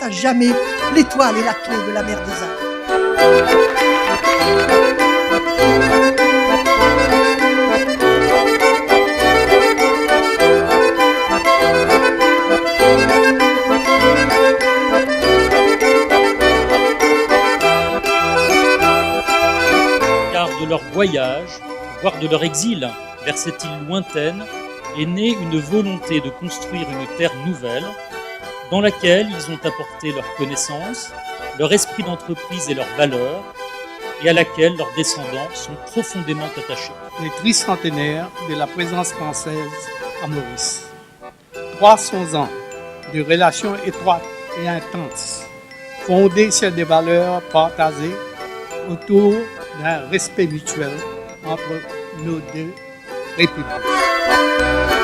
à jamais l'étoile et la clé de la mer des Arts. Car de leur voyage, voire de leur exil vers cette île lointaine, est née une volonté de construire une terre nouvelle dans laquelle ils ont apporté leurs connaissances, leur esprit d'entreprise et leurs valeurs, et à laquelle leurs descendants sont profondément attachés. Les tricentenaires de la présence française à Maurice. 300 ans de relations étroites et intenses, fondées sur des valeurs partagées autour d'un respect mutuel entre nos deux républiques.